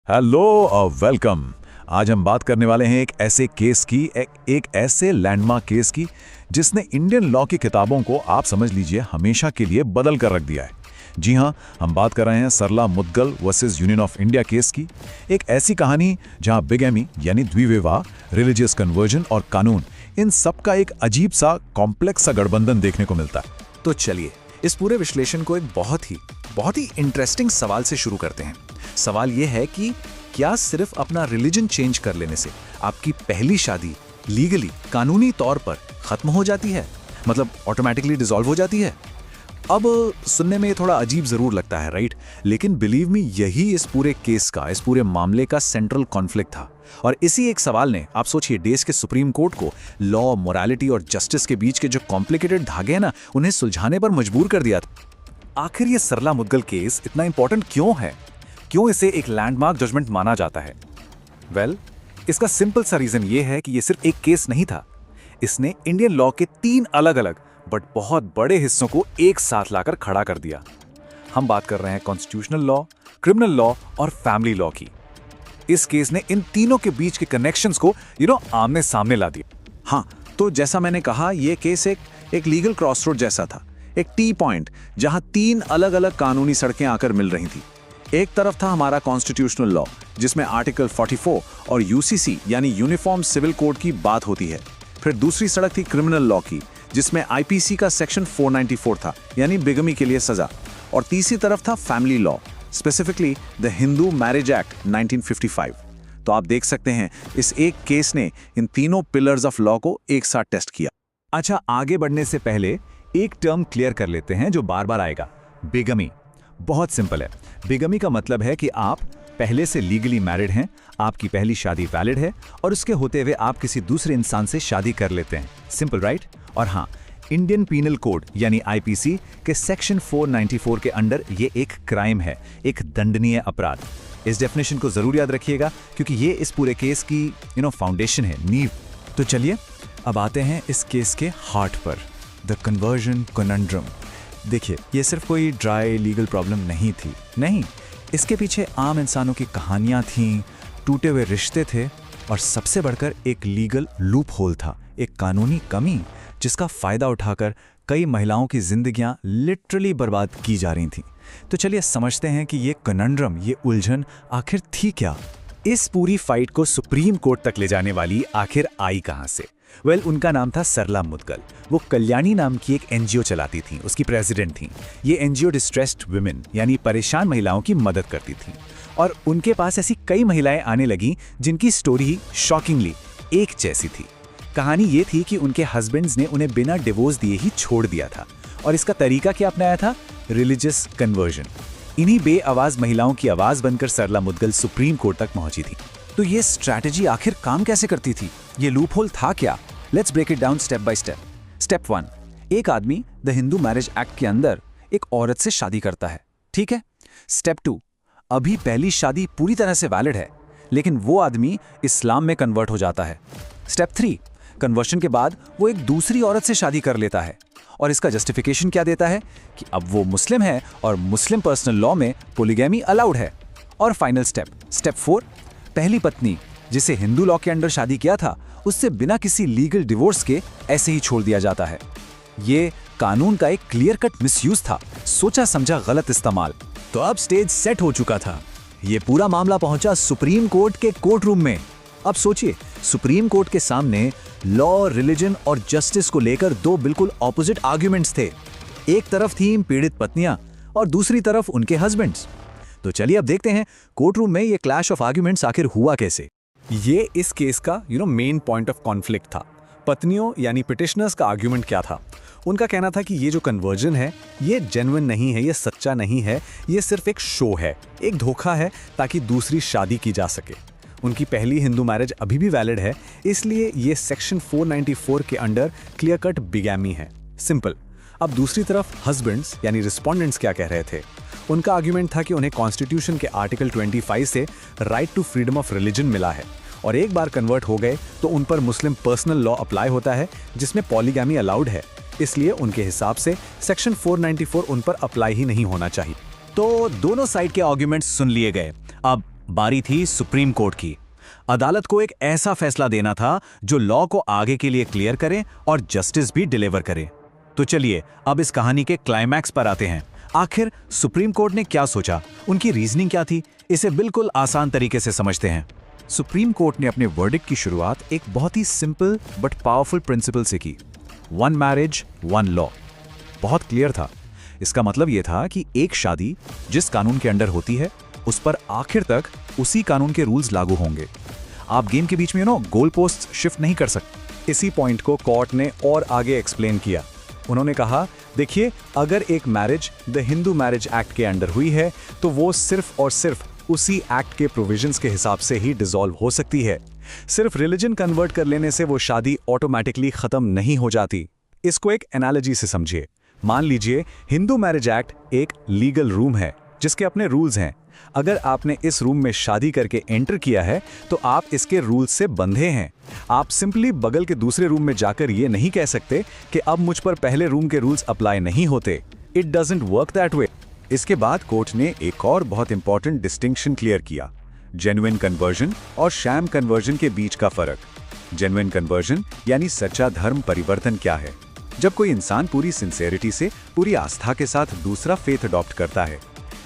Hello और welcome. आज हम बात करने वाले हैं एक ऐसे केस की, एक ऐसे लैंडमार्क केस की जिसने इंडियन लॉ की किताबों को आप समझ लीजिए हमेशा के लिए बदल कर रख दिया है। जी हाँ, हम बात कर रहे हैं Sarla Mudgal versus union of India case की। एक ऐसी कहानी जहां बिगेमी यानी द्विविवाह, रिलीजियस कन्वर्जन और कानून, इन सब का एक अजीब सा कॉम्प्लेक्स सा गठबंधन देखने को मिलता है। तो चलिए इस पूरे विश्लेषण को एक बहुत ही इंटरेस्टिंग सवाल से शुरू करते हैं। सवाल यह है कि क्या सिर्फ अपना रिलीजन चेंज कर लेने से आपकी पहली शादी लीगली, कानूनी तौर पर खत्म हो जाती है, मतलब ऑटोमेटिकली डिसॉल्व हो जाती है? अब सुनने में ये थोड़ा अजीब जरूर लगता है, राइट? लेकिन बिलीव मी, यही इस पूरे केस का, इस पूरे मामले का सेंट्रल कॉन्फ्लिक्ट था। और इसी एक सवाल ने, आप सोचिए, देश के सुप्रीम कोर्ट को लॉ, मोरालिटी और जस्टिस के बीच के जो कॉम्प्लिकेटेड धागे हैं ना, उन्हें सुलझाने पर मजबूर कर दिया था। आखिर ये सरला मुद्गल केस इतना इंपॉर्टेंट क्यों है? क्यों इसे एक लैंडमार्क जजमेंट माना जाता है? वेल, इसका सिंपल सा रीजन ये है कि ये सिर्फ एक केस नहीं था। इसने इंडियन लॉ के 3 अलग-अलग बट बहुत बड़े हिस्सों को एक साथ लाकर खड़ा कर दिया। हम बात कर रहे हैं कॉन्स्टिट्यूशनल लॉ, क्रिमिनल लॉ और फैमिली लॉ की। इस केस ने इन तीनों के बीच के कनेक्शंस को आमने सामने ला दिया। हाँ, तो जैसा मैंने कहा, यह केस एक लीगल क्रॉसरोड जैसा था, एक टी पॉइंट जहां 3 अलग-अलग कानूनी सड़कें आकर मिल रही थी। एक तरफ था हमारा कॉन्स्टिट्यूशनल लॉ, जिसमें आर्टिकल 44 और यूसीसी यानी यूनिफॉर्म सिविल कोड की बात होती है। फिर दूसरी सड़क थी क्रिमिनल लॉ की, जिसमें आईपीसी का सेक्शन 494 था, यानी बिगमी के लिए सजा। और तीसरी तरफ था family law, specifically the Hindu marriage act 1955। तो आप देख सकते हैं, इस एक केस ने इन तीनों पिलर्स ऑफ लॉ को एक साथ टेस्ट किया। अच्छा, आगे बढ़ने से पहले एक टर्म क्लियर कर लेते हैं जो बार बार आएगा, बिगमी। बहुत सिंपल है। बिगमी का मतलब है कि आप पहले से लीगली मैरिड हैं, आपकी पहली शादी वैलिड है और उसके होते हुए आप किसी दूसरे इंसान से शादी कर लेते हैं। Simple, right? और हाँ, इंडियन पीनल कोड यानी आईपीसी के सेक्शन 494 के अंडर ये एक क्राइम है, एक दंडनीय अपराध। इस डेफिनेशन को जरूर याद रखिएगा, क्योंकि ये इस पूरे केस की फाउंडेशन है, नींव। तो चलिए अब आते हैं इस केस के हार्ट पर, द कन्वर्जन कनंड्रम। देखिए, ये सिर्फ कोई ड्राई लीगल प्रॉब्लम नहीं थी, नहीं, इसके पीछे आम इंसानों की कहानियां थीं, टूटे हुए रिश्ते थे और सबसे बढ़कर एक लीगल लूप होल था, एक कानूनी कमी जिसका फायदा उठाकर कई महिलाओं की जिंदगियां लिटरली बर्बाद की जा रही थीं। तो चलिए समझते हैं कि ये कनंड्रम, ये उलझन आखिर थी क्या? इस पूरी फाइट को सुप्रीम कोर्ट तक ले जाने वाली आखिर आई कहां से? वेल, उनका नाम था सरला मुद्गल। वो कल्याणी नाम की एक एनजीओ चलाती थी, उसकी प्रेसिडेंट थी। ये एनजीओ डिस्ट्रेस्ड वुमेन यानी परेशान महिलाओं की मदद करती थी। और उनके पास ऐसी कई महिलाएं आने लगी जिनकी स्टोरी शॉकिंगली एक जैसी थी। कहानी ये थी कि उनके हस्बैंड्स ने उन्हें बिना डिवोर्स दिए ही छोड़ दिया था। और इसका तरीका क्या अपनाया था? Religious conversion. इन्हीं बेआवाज महिलाओं की आवाज बनकर सरला मुद्गल सुप्रीम कोर्ट तक पहुंची थी। तो ये स्ट्रैटेजी आखिर काम कैसे करती थी? ये लूपहोल था क्या? Let's break it down step by step. Step 1, एक आदमी द हिंदू मैरिज एक्ट के अंदर एक औरत से शादी करता है, ठीक है? स्टेप 2, अभी पहली शादी पूरी तरह से वैलिड है, लेकिन वो आदमी इस्लाम में कन्वर्ट हो जाता है। स्टेप 3, कन्वर्शन के बाद वो एक दूसरी औरत से शादी कर लेता है और इसका जस्टिफिकेशन क्या देता है कि अब वो मुस्लिम है और मुस्लिम पर्सनल लॉ में पोलीगैमी अलाउड है। और फाइनल स्टेप 4, पहली पत्नी जिसे हिंदू लॉ के अंडर शादी किया था, उससे बिना किसी लीगल डिवोर्स के ऐसे ही छोड़ दिया जाता है। ये कानून का एक क्लियर कट मिसयूज था, सोचा समझा गलत इस्तेमाल। तो अब स्टेज सेट हो चुका था। ये पूरा मामला पहुंचा सुप्रीम कोर्ट के कोर्ट रूम में। अब सोचिए, सुप्रीम कोर्ट के सामने लॉ, रिलीजन और जस्टिस को लेकर 2 बिल्कुल ऑपोजिट आर्ग्यूमेंट्स थे। एक तरफ थी पीड़ित पत्नियां और दूसरी तरफ उनके हस्बैंड्स। तो चलिए अब देखते हैं कोर्ट रूम में ये क्लैश ऑफ आर्ग्यूमेंट्स आखिर हुआ कैसे। ये इस केस का मेन पॉइंट ऑफ कॉन्फ्लिक्ट था। पत्नियों यानी पिटिशनर्स का आर्ग्यूमेंट क्या था? उनका कहना था कि ये जो कन्वर्जन है, ये जेन्युइन नहीं है, ये सच्चा नहीं है, ये सिर्फ एक शो है, एक धोखा है ताकि दूसरी शादी की जा सके। उनकी पहली हिंदू मैरिज अभी भी वैलिड है, इसलिए ये सेक्शन 494 के अंडर क्लियर कट बिगैमी है, सिंपल। अब दूसरी तरफ हस्बैंड्स यानी रिस्पोंडेंट्स क्या कह रहे थे? उनका आर्ग्यूमेंट था कि उन्हें कॉन्स्टिट्यूशन के आर्टिकल 25 से right to freedom of religion मिला है और एक बार कन्वर्ट हो गए तो उन पर मुस्लिम पर्सनल लॉ अप्लाई होता है जिसमें पॉलीगैमी अलाउड है, इसलिए उनके हिसाब से सेक्शन 494 उन पर अप्लाई ही नहीं होना चाहिए। तो दोनों साइड के आर्ग्यूमेंट्स सुन लिए गए। अब बारी थी सुप्रीम कोर्ट की। अदालत को एक ऐसा फैसला देना था जो लॉ को आगे के लिए क्लियर करे और जस्टिस भी डिलीवर करे। तो चलिए अब इस कहानी के क्लाइमैक्स पर आते हैं। आखिर सुप्रीम कोर्ट ने क्या सोचा, उनकी रीजनिंग क्या थी, इसे बिल्कुल आसान तरीके से समझते हैं। सुप्रीम कोर्ट ने अपने वर्डिक्ट की शुरुआत एक बहुत ही सिंपल बट पावरफुल प्रिंसिपल से की, वन मैरिज वन लॉ। बहुत क्लियर था। इसका मतलब यह था कि एक शादी जिस कानून के अंडर होती है उस पर आखिर तक उसी कानून के रूल्स लागू होंगे। आप गेम के बीच में गोल पोस्ट शिफ्ट नहीं कर सकते। इसी पॉइंट को कोर्ट ने और आगे एक्सप्लेन किया। उन्होंने कहा, देखिए, अगर एक marriage the Hindu marriage act के अंडर हुई है तो वो सिर्फ और सिर्फ उसी एक्ट के प्रोविजंस के हिसाब से ही डिसॉल्व हो सकती है। सिर्फ रिलीजन कन्वर्ट कर लेने से वो शादी ऑटोमेटिकली खत्म नहीं हो जाती। इसको एक एनालॉजी से समझिए। मान लीजिए हिंदू मैरिज एक्ट एक लीगल रूम है जिसके अपने रूल्स हैं। अगर आपने इस रूम में शादी करके एंटर किया है तो आप इसके रूल्स से बंधे हैं। आप सिंपली बगल के दूसरे रूम में जाकर ये नहीं कह सकते कि अब मुझ पर पहले रूम के रूल्स अप्लाई नहीं होते। It doesn't work that way. इसके बाद कोर्ट ने एक और बहुत इंपॉर्टेंट डिस्टिंक्शन क्लियर किया, जेन्युइन कन्वर्जन और शैम कन्वर्जन के बीच का फर्क। जेन्युइन कन्वर्जन यानी सच्चा धर्म परिवर्तन क्या है? जब कोई इंसान पूरी सिंसेरिटी से, पूरी आस्था के साथ दूसरा फेथ अडॉप्ट करता है।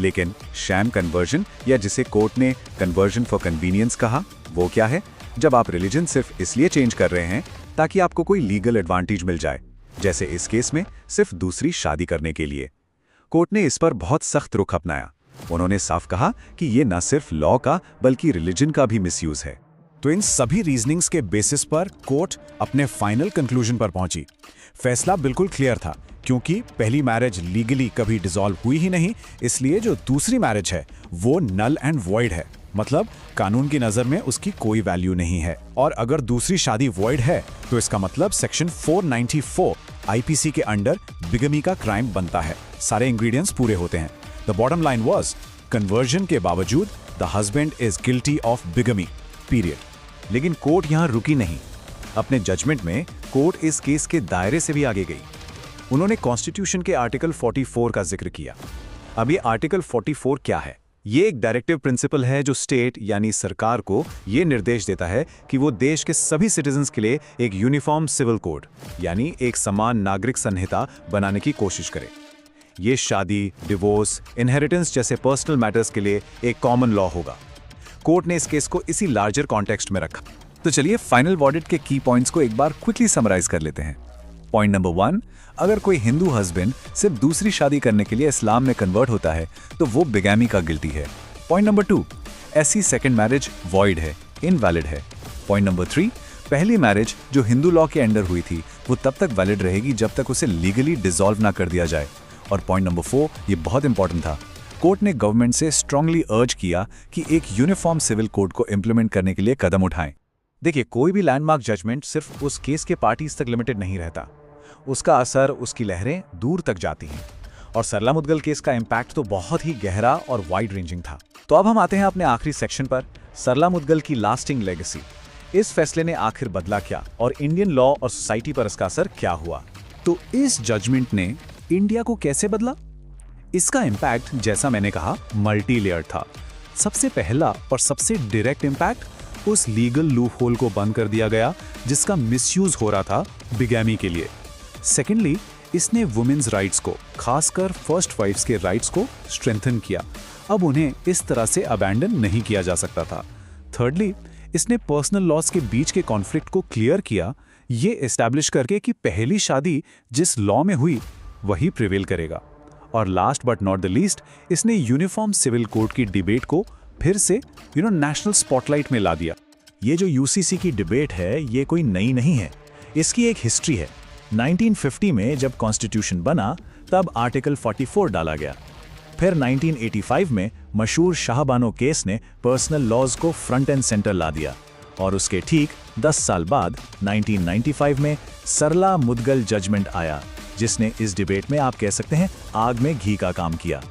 लेकिन शैम कन्वर्जन, या जिसे कोर्ट ने कन्वर्जन फॉर कन्वीनियंस कहा, वो क्या है? जब आप रिलीजन सिर्फ इसलिए चेंज कर रहे हैं ताकि आपको कोई लीगल एडवांटेज मिल जाए, जैसे इस केस में सिर्फ दूसरी शादी करने के लिए। कोर्ट ने इस पर बहुत सख्त रुख अपनाया। उन्होंने साफ कहा कि ये न सिर्फ लॉ का बल्कि रिलीजन का भी मिसयूज है। तो इन सभी रीजनिंग्स के बेसिस पर कोर्ट अपने फाइनल कंक्लूजन पर पहुंची। फैसला बिल्कुल क्लियर था, क्योंकि पहली मैरिज लीगली कभी डिसॉल्व हुई ही नहीं, इसलिए जो दूसरी मैरिज है वो नल एंड वॉइड है। मतलब कानून की नजर में उसकी कोई वैल्यू नहीं है। और अगर दूसरी शादी वॉइड है तो इसका मतलब सेक्शन 494 आईपीसी के अंडर बिगमी का क्राइम बनता है। सारे इंग्रेडिएंट्स पूरे होते हैं। The bottom line was, conversion के बावजूद the husband is guilty of bigamy, period. लेकिन कोर्ट यहां रुकी नहीं। अपने जजमेंट में कोर्ट इस केस के दायरे से भी आगे गई। उन्होंने कॉन्स्टिट्यूशन के आर्टिकल 44 का जिक्र किया। अब ये आर्टिकल 44 क्या है? ये एक डायरेक्टिव प्रिंसिपल है जो स्टेट यानी सरकार को ये निर्देश देता है कि वो देश के सभी सिटीजन्स के लिए एक यूनिफॉर्म सिविल कोड यानी एक समान नागरिक संहिता बनाने की कोशिश करे। ये शादी, डिवोर्स, इनहेरिटेंस जैसे पर्सनल मैटर्स के लिए एक कॉमन लॉ होगा। कोर्ट ने इस केस को इसी लार्जर कॉन्टेक्स्ट में रखा। तो चलिए फाइनल वर्डिक्ट के की पॉइंट्स को एक बार क्विकली समराइज कर लेते हैं। पॉइंट नंबर 1, अगर कोई हिंदू हस्बैंड सिर्फ दूसरी शादी करने के लिए इस्लाम में कन्वर्ट होता है तो वो बिगैमी का गिल्टी है। पॉइंट नंबर 2, ऐसी सेकंड मैरिज वॉइड है, इनवैलिड है। पॉइंट नंबर 3, पहली मैरिज जो हिंदू लॉ के अंडर हुई थी वो तब तक वैलिड रहेगी जब तक उसे लीगली डिसॉल्व ना कर दिया जाए। और पॉइंट नंबर 4, ये बहुत इंपॉर्टेंट था, कोर्ट ने गवर्नमेंट से स्ट्रांगली अर्ज किया कि एक यूनिफॉर्म सिविल कोड को इंप्लीमेंट करने के लिए कदम उठाएं। देखिए, कोई भी लैंडमार्क जजमेंट सिर्फ उस केस के पार्टीज तक लिमिटेड नहीं रहता। उसका असर, उसकी लहरें दूर तक जाती हैं। और सरला मुद्गल केस का इम्पैक्ट तो बहुत ही गहरा और वाइड रेंजिंग था। तो अब हम आते हैं अपने आखिरी सेक्शन पर, सरला मुद्गल की लास्टिंग लेगेसी। इस फैसले ने आखिर बदला क्या और इंडियन लॉ और सोसाइटी पर इसका असर क्या हुआ? तो इस जजमेंट ने इंडिया को कैसे बदला? इसका इम्पैक्ट, जैसा मैंने कहा, मल्टी लेयर था। सबसे पहला और सबसे डायरेक्ट इम्पैक्ट उस लीगल लूप होल को बंद कर दिया गया जिसका मिसयूज हो रहा था बिगैमी के लिए। सेकेंडली, इसने वुमेन्स राइट्स को, खासकर फर्स्ट वाइफ्स के राइट्स को स्ट्रेंथन किया। अब उन्हें इस तरह से अबैंडन नहीं किया जा सकता था। थर्डली, इसने पर्सनल लॉज के बीच के कॉन्फ्लिक्ट को क्लियर किया, ये एस्टैब्लिश करके कि पहली शादी जिस लॉ में हुई वही प्रिवेल करेगा। और last but not the least, इसने यूनिफॉर्म सिविल कोड की डिबेट को फिर से नेशनल स्पॉटलाइट में ला दिया। ये जो यूसीसी की डिबेट है ये कोई नई नहीं है, इसकी एक हिस्ट्री है। 1950 में जब कॉन्स्टिट्यूशन बना तब आर्टिकल 44 डाला गया। फिर 1985 में मशहूर शाहबानो केस ने पर्सनल लॉज को फ्रंट एंड सेंटर ला दिया। और उसके ठीक 10 साल बाद 1995 में सरला मुद्गल जजमेंट आया, जिसने इस डिबेट में आप कह सकते हैं आग में घी का काम किया।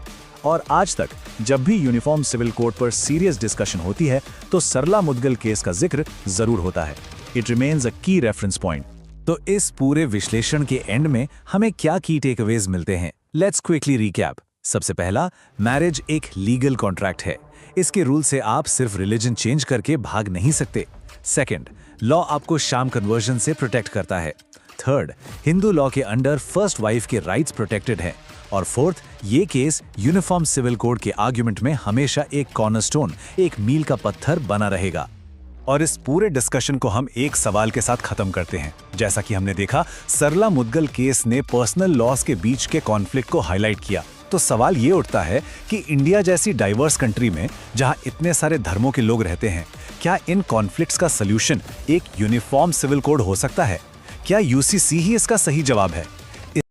और आज तक जब भी यूनिफॉर्म सिविल कोड पर सीरियस डिस्कशन होती है तो सरला मुद्गल केस का जिक्र जरूर होता है। इट रिमेन्स अ की रेफरेंस पॉइंट। तो इस पूरे विश्लेषण के एंड में हमें क्या की टेकअवेज मिलते हैं? Let's quickly recap. सबसे पहला, मैरिज एक लीगल कॉन्ट्रैक्ट है। इसके रूल से आप सिर्फ रिलीजन चेंज करके भाग नहीं सकते। सेकंड, लॉ आपको शाम कन्वर्जन से प्रोटेक्ट करता है। थर्ड, हिंदू लॉ के अंडर फर्स्ट वाइफ के राइट्स प्रोटेक्टेड हैं। और फोर्थ, ये केस यूनिफॉर्म सिविल कोड के आर्गुमेंट में हमेशा एक कॉर्नरस्टोन, एक मील का पत्थर बना रहेगा। और इस पूरे डिस्कशन को हम एक सवाल के साथ खत्म करते हैं। जैसा कि हमने देखा, सरला मुद्गल केस ने पर्सनल लॉस के बीच के कॉन्फ्लिक्ट को हाईलाइट किया। तो सवाल ये उठता है कि इंडिया जैसी डाइवर्स कंट्री में, जहां इतने सारे धर्मों के लोग रहते हैं, क्या इन कॉन्फ्लिक्ट्स का सॉल्यूशन एक यूनिफॉर्म सिविल कोड हो सकता है? क्या यूसीसी ही इसका सही जवाब है?